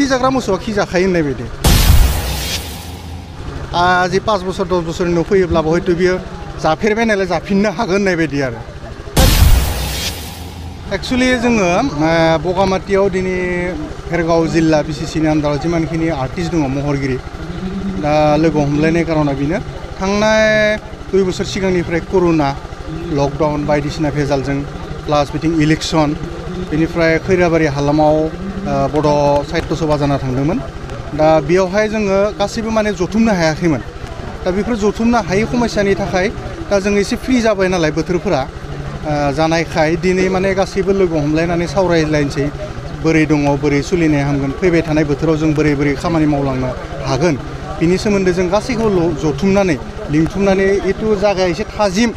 खिजाग्रा मोसौआ खिजाखायो होननाय बायदि आज 5 बोसोर 10 बोसोरनि उनाव फैयोब्लाबो हयथ' बियो जाफेरबाय नालाय जाफिननो हागोन होननाय बायदि आरो एक्चुअली जोङो बगामातियाव दिनै भेरगाव जिल्ला बिसिसिनि आन्दाराव जिमानखिनि आर्टिस्ट दङ महरगिरि दा लोगो हमलायनाय कारना बेनो थांनाय 2 बोसोर सिगांनिफ्राय कर'ना लकडाउन बायदिसिना भेजालजों प्लास बिथिं इलेक्सन बेनिफ्राय खैराबारि हालामाव बड' साहित्य सभा जाना थांदोंमोन दा बेयावहाय जोङो गासैबो माने जथुमनो हायाखैमोन दा बेफोर जथुमनो हायै समस्यानि थाखाय दा जों एसे फ्रि जाबाय नालाय बोथोरफोरा जानायखाय दिनै माने गासैबो लोगो हमलायनानै सावरायलायनोसै बोरै दङ बोरै सोलिनो हामगोन फैबाय थानाय बोथोराव जों बोरै बोरै खामानि मावलांनो हागोन बिनि सोमोन्दै जों गासैखौबो जथुमनानै लिंथुमनानै एथु जायगा एसे थाजिम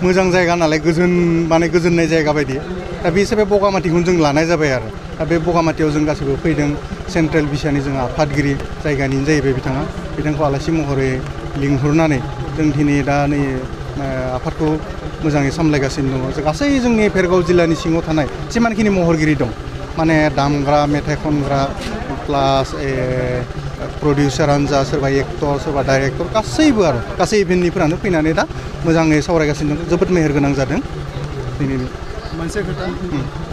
मोजां जायगा नालाय गोजोन माने गोजोननाय जायगा बायदि दा बे हिसाबै बगामातिखौनो जों लानाय जाबाय आरो दा बे बगामातियाव जों गासैबो फैदों सेन्ट्रेल बिसानि जों आफादगिरि जायगानिनो जाहैबाय बिथांखौ आलासि महरै लिंहरनानै जों दिनै दा नै आफादखौ मोजाङै सामलायगासिनो दङ गासै जोंनि भेरगाव जिल्लानि सिङाव थानाय जिमानखिनि महरगिरि दं माने दामग्रा मेथाइ खनग्रा प्लास प्रडिउसारानो जा सोरबा एक्टर सोरबा डाइरेक्टर गासैबो आरो गासै इभेन्टनिफ्रानो फैनानै दा मोजाङै सावरायगासिनो दं जोबोद मेहेर गोनां जादों दिनैनि मोनसे खोथा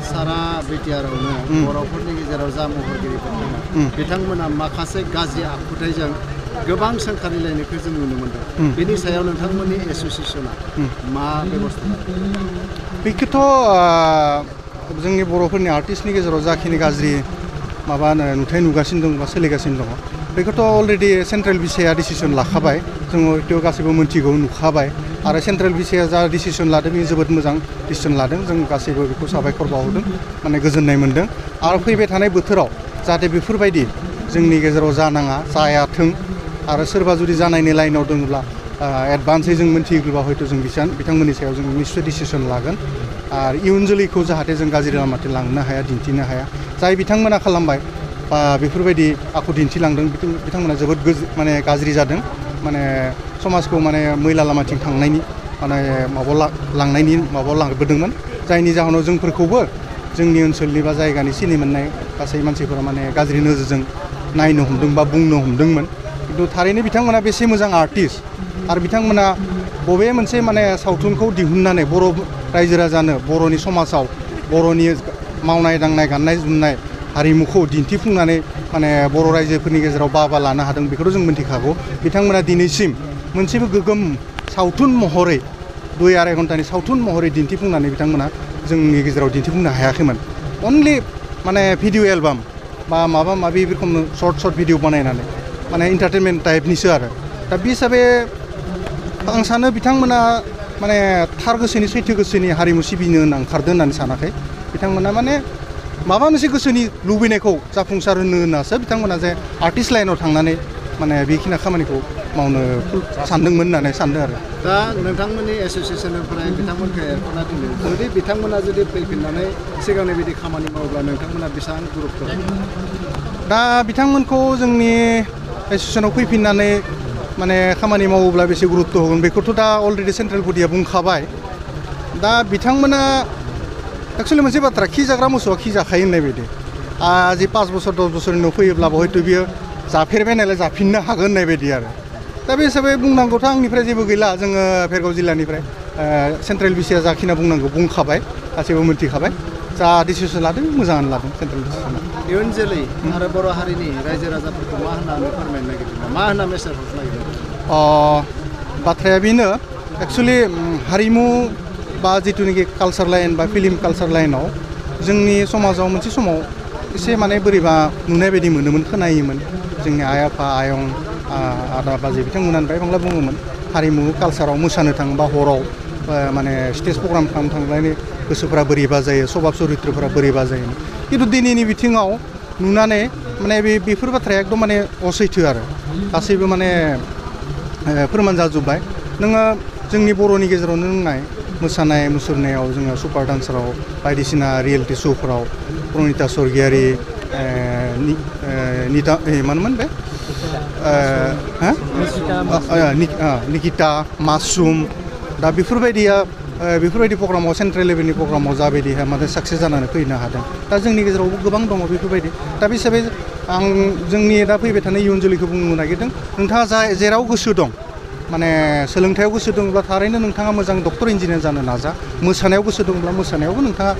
सारा बिटिआरआवनो बर'फोरनि गेजेराव जा महरगिरिफोर दङ बिथांमोना माखासे गाज्रि आखुथायजों गोबां सोंखारिलायनायखौ जों नुनो मोनदों बेनि सायाव नोंथांमोननि एस'सिएशना मा बेबस्था बेखौथ' जोंनि बर'फोरनि आर्टिस्टनि गेजेराव जाखिनि गाज्रि माबा नुथाय नुगासिनो दं बा सोलिगासिनो दङ बेखौथ' अलरेडि सेन्ट्रेल बिसाया डिसिसन लाखाबाय जोङो बेयाव गासैबो मोनथिगौ नुखाबाय आरो सेन्ट्रेल बिसाया जा डिसिसन लादों बे जोबोद मोजां डिसिसन लादों जों गासैबो बेखौ साबायखर बावदों माने गोजोननाय मोन्दों आरो फैबाय थानाय बोथोराव जाहाथे बेफोरबायदि जोंनि गेजेराव जानाङा जायाथों आरो सोरबा जुदि जानायनि लाइनाव दङब्ला एडभान्सै जों मोनथियोब्ला हयथ' जों बिथांमोननि सायाव जों निश्चय डिसिसन लागोन आरो इयुन जोलैखौ जाहाथे जों गाज्रि लामाथिं लांनो हाया दिन्थिनो हाया जाय बिथांमोना खालामबाय बा बेफोरबायदि आखु दिन्थिलांदों बिथांमोना जोबोद माने गाज्रि जादों माने समाजखौ माने मैला लामाथिं थांनायनि माने लांनायनि लांबोदोंमोन जायनि जाहोनाव जोंफोरखौबो जोंनि ओनसोलनि बा जायगानि सिनि मोननाय गासै मानसिफोरा माने गाज्रि नोजोरजों नायनो हमदों बा बुंनो हमदोंमोन खिन्थु थारैनो बिथांमोना बेसे मोजां आर्टिस्ट आरो बिथांमोना बबे मोनसे माने सावथुनखौ दिहुननानै बर' रायजो राजानो बर'नि समाजाव बर'नि मावनाय दांनाय गाननाय जोमनाय हारिमुखौ दिन्थिफुंनानै माने बर' रायजोफोरनि गेजेराव बाबा लानो हादों बेखौथ' जों मिथिखागौ बिथांमोना दिनैसिम मोनसेबो गोगोम सावथुन महरै 2-2.5 घन्टानि सावथुन महरै दिन्थिफुंनानै बिथांमोना जोंनि गेजेराव दिन्थिफुंनो हायाखैमोन अनलि माने भिडिअ एलबाम बा माबा माबि रोखोम सर्ट भिडिअ बानायनानै माने एन्टारटेनमेन्ट टाइपनिसो आरो दा बे हिसाबै आं सानो बिथांमोना माने थार गोसोनि सैथो गोसोनि हारिमु सिबिनो होनना ओंखारदों होननानै सानाखै बिथांमोना माने माबा मोनसे गोसोनि लुबैनायखौ जाफुंसार होनो होननासो बिथांमोना जे आर्टिस्ट लाइनाव थांनानै माने बेखिनि खामानिखौ मावनो सानदोंमोन होननानै सानदों आरो दा नोंथांमोननि एस'सिएशननिफ्राय बिथांमोनखौ एरख'ना दोनो जुदि बिथांमोना जुदि फैफिननानै सिगांनि बायदि खामानि मावोब्ला नोंथांमोना बेसेबां गुरुत्व दा बिथांमोनखौ जोंनि एस'सिएशनाव फैफिननानै माने खामानि मावोब्ला बेसे गुरुत्व होगोन बेखौथ' दा अलरेडि सेन्ट्रेल बडिया बुंखाबाय दा बिथांमोना एक्चुअलि मोनसे बाथ्रा खिजाग्रा मोसौआ खिजाखायो होननाय बायदि आज 5 बोसोर 10 बोसोरनि उनाव फैयोब्लाबो हयथ' बियो जाफेरबाय नालाय जाफिननो हागोन होननाय बायदि आरो दा बे हिसाबै बुंनांगौथ' आंनिफ्राय जेबो गैला जोङो भेरगाव जिल्लानिफ्राय सेन्ट्रेल बिसिया जाखिना बुंनांगौ बुंखाबाय गासैबो मिथिखाबाय जा डिसिसन लादों मोजाङानो लादों सेन्ट्रेल डिसिसना इयुन जोलै आरो बर' हारिनि रायजो राजाफोरखौ मा होननानै फोरमायनो नागिरदों मा होनना मेसेज हरनो नागिरदों बाथ्राया बेनो एक्चुअलि हारिमु बा जिथुनाखि कालचार लाइन बा फिल्म कालचार लाइनाव जोंनि समाजाव मोनसे समाव एसे माने बोरैबा नुनाय बायदि मोनोमोन खोनायोमोन जोंनि आइ आफा आयं आदा बाजै बिथांमोना बाय बांला बुङोमोन हारिमु कालचाराव मोसानो थाङोबा हराव माने स्टेज प्रग्राम खालामनो थांनानै गोसोफोरा बोरैबा जायो सभाब चरित्रफोरा बोरैबा जायो खिन्थु दिनैनि बिथिङाव नुनानै माने बेफोर बाथ्राया एकदम माने असैथो आरो गासैबो माने फोरमान जाजोब्बाय नोङो जोंनि बर'नि गेजेरावनो नुनाय मोसानाय मुसुरनायाव जोङो सुपार डान्साराव बायदिसिना रियेलिटि श'फोराव प्रनिता स्वर्गियारि निता मानोमोन बे निकिता मासुम दा बेफोरबायदिया बेफोरबायदि प्रग्रामाव सेन्ट्रेल लेभेलनि प्रग्रामाव जाबायदिहाय माने साक्सेस जानानै फैनो हादों दा जोंनि गेजेरावबो गोबां दङ बेफोरबायदि दा बे हिसाबै आं जोंनि दा फैबाय थानाय इयुन जोलैखौ बुंनो नागिरदों नोंथाङा जेराव गोसो दं माने सोलोंथायाव गोसो दंब्ला थारैनो नोंथाङा मोजां डक्टर इन्जिनियार जानो नाजा मोसानायाव गोसो दंब्ला मोसानायावबो नोंथाङा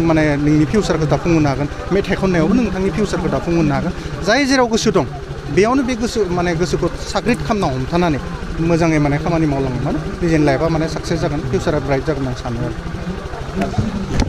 माने नोंनि फिउचारखौ दाफुंहोनो हागोन मेथाइ खननायावबो नोंथांनि फिउचारखौ दाफुंहोनो हागोन जाय जेराव गोसो दं बेयावनो बे गोसोखौ साग्रिद खालामना हमथानानै मोजाङै माने खामानि मावलाङो माने निजेनि लाइफआ माने साक्सेस जागोन फिउचारा ब्राइट जागोन आं सानो आरो